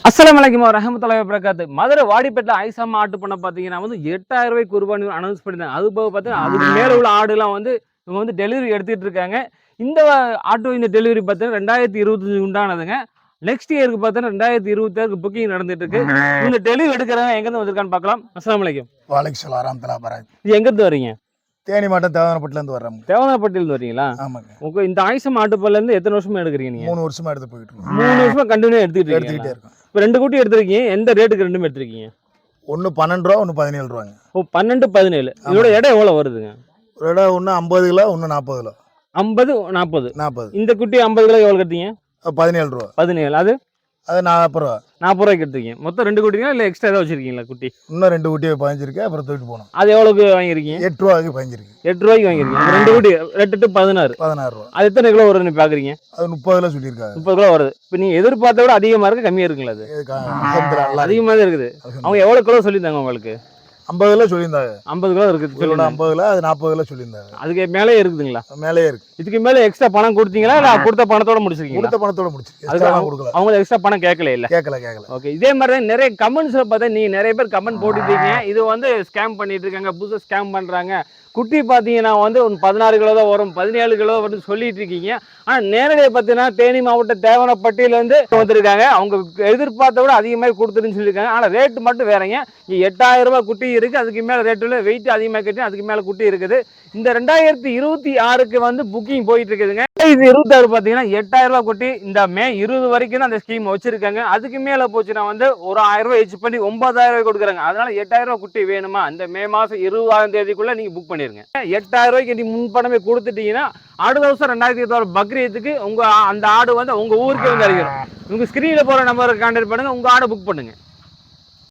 அஸ்ஸலாமு அலைக்கும் வரஹ்மத்துல்லாஹி வபரகாத்து. மதுரை வாடிப்பேட்டில் ஆயிஷாமா ஆட்டு பண்ண பார்த்தீங்கன்னா 8,000 ரூபாய்க்கு குர்பானி அனௌன்ஸ் பண்ணிருந்தாங்க. அது போக பார்த்தீங்கன்னா அதுக்கு மேல உள்ள ஆடுலாம் இவங்க டெலிவரி எடுத்துட்டு இருக்காங்க. இந்த ஆட்டு இந்த டெலிவரி பார்த்தீங்கன்னா 2025 உண்டானதுங்க. நெக்ஸ்ட் இயருக்கு பார்த்தீங்கன்னா 2026 புக்கிங் நடந்துட்டு இருக்கு. இந்த டெலிவரி எடுக்கிறவங்க எங்கேருந்து வந்திருக்கான்னு பார்க்கலாம். அஸ்ஸலாமு அலைக்கும். வலைக்கும் சலாம் வரஹ்மத்துல்லாஹி வபரகாத்துஹு. இது எங்கேருந்து வரீங்க? தேனி மாவட்டம் தேவனப்பட்டிலேருந்து வர்றோம். தேவனாப்பட்டியிலேருந்து வரீங்களா? ஆமாங்க. உங்க இந்த ஆயிஷாமா ஆட்டு பண்ணலேருந்து எத்தனை வருஷமா எடுக்கிறீங்க நீங்க? 3 வருஷமா எடுத்து போயிட்டு இருக்கோம். 3 வருஷமா கண்டினியூ எடுத்துக்கிட்டே இருக்கோம். இப்போ 2 குட்டி எடுத்திருக்கீங்க. எந்த ரேட்டுக்கு ரெண்டுமே எடுத்திருக்கீங்க? ஒன்று 12 ரூபா, ஒன்று 17 ரூபாங்க. ஓ 12, 17. இதோட எடை எவ்வளோ வருதுங்க? ஒரு இடம் ஒன்று 50 கிலோ, ஒன்று 40 கிலோ. 50, 40. 40. இந்த குட்டி 50 கிலோ எவ்வளோ கட்டிங்க? 17 ரூபா. 17. அது 40 ரூபா. 40 ரூபாய்க்கு எடுத்துருக்கீங்க. மொத்தம் 2 குட்டிங்களா இல்லை எக்ஸ்ட்ரா ஏதாவது வச்சிருக்கீங்களா குட்டி? இன்னும் 2 குட்டியை பதிஞ்சிருக்கு. அப்புறம் தூக்கிட்டு போனோம். அது எவ்வளோக்கு வாங்கியிருக்கீங்க? 8 ரூபாய்க்கு பதிஞ்சிருக்கு. 8 ரூபாய்க்கு வாங்கியிருக்கீங்க. 2 குட்டி 8 to 16. 16 ரூபா. அது எத்தனை கிலோ வருதுன்னு பார்க்குறீங்க? அது 30 கிலோ சொல்லியிருக்காங்க. 30 கிலோ வருது. இப்போ நீங்கள் எதிர்பார்த்த விட அதிகமாக இருக்குது, கம்மியாக இருக்குங்களா? அது அதிகமாக தான் இருக்குது. அவங்க எவ்வளோ கிலோ சொல்லியிருந்தாங்க உங்களுக்கு? 50 கிலோ சொல்லியிருந்தாங்க. 50 கிலோ இருக்குது. 50 கிலோ, அது 40 கிலோ சொல்லியிருந்தாங்க. அதுக்கு மேலே இருக்குதுங்களா? மேலேயே இருக்கு. இதுக்கு மேலே எக்ஸ்ட்ரா பணம் கொடுத்தீங்களா இல்லை கொடுத்த பணத்தோட முடிச்சிருக்கீங்க? கொடுத்த பணத்தோட முடிச்சிருக்கு. அதுக்கு கொடுக்கல. அவங்க எக்ஸ்ட்ரா பணம் கேட்கல இல்லை? கேட்கல. ஓகே. இதே மாதிரி தான் நிறைய கமெண்ட்ஸ்ல பார்த்தா நீங்க நிறைய பேர் கமெண்ட் போட்டுட்டீங்க. இது ஸ்கேம் பண்ணிட்டு இருக்காங்க, புதுசாக ஸ்கேம் பண்றாங்க. குட்டி பார்த்தீங்கன்னா ஒரு 16 கிலோ தான் வரும், 17 கிலோ வரும்னு சொல்லிட்டு இருக்கீங்க. ஆனால் நேரடியாக பார்த்தீங்கன்னா தேனி மாவட்டம் தேவனப்பட்டியிலேருந்து வந்திருக்காங்க. அவங்க எதிர்பார்த்த விட அதிகமாக கொடுத்துருன்னு சொல்லியிருக்காங்க. ஆனால் ரேட்டு மட்டும் வேறங்க. 8,000 ரூபாய் குட்டி இருக்குது. அதுக்கு மேலே ரேட்டில் வெயிட் அதிகமாக கட்டி அதுக்கு மேலே குட்டி இருக்குது. இந்த 2026க்கு புக்கிங் போயிட்டு இருக்குதுங்க. இது 26 பார்த்தீங்கன்னா 8,000 ரூபாய் குட்டி. இந்த மே 20 வரைக்கும் தான் அந்த ஸ்கீம் வச்சிருக்காங்க. அதுக்கு மேலே போச்சுன்னா ஒரு 1000 ரூபாய் எச் பண்ணி 9,000 ரூபாய் கொடுக்குறாங்க. அதனால 8,000 ரூபாய் குட்டி வேணுமா? இந்த மே மாதம் 20ஆம் தேதிக்குள்ள நீங்க புக் பண்ணிருங்க. 8,000 ரூபாய்க்கு நீ முன்பணமே கொடுத்துட்டீங்கன்னா அடுத்த வருஷம் 2026 பக்ரீத்துக்கு உங்க அந்த ஆடு உங்க ஊருக்கே வந்து அறிவிக்கும். உங்க ஸ்கிரீன்ல போற நம்பருக்கு கான்டாக்ட் பண்ணுங்க, உங்க ஆடை புக் பண்ணுங்க.